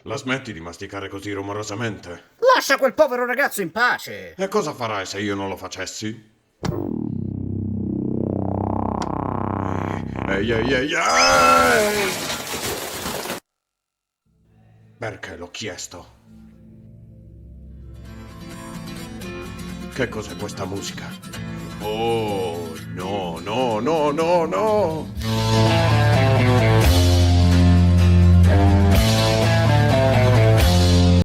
La smetti di masticare così rumorosamente? Lascia quel povero ragazzo in pace! E cosa farai se io non lo facessi? Ehi, ehi, ehi, ehi! Perché l'ho chiesto? Che cos'è questa musica? Oh, no, no, no, no, no!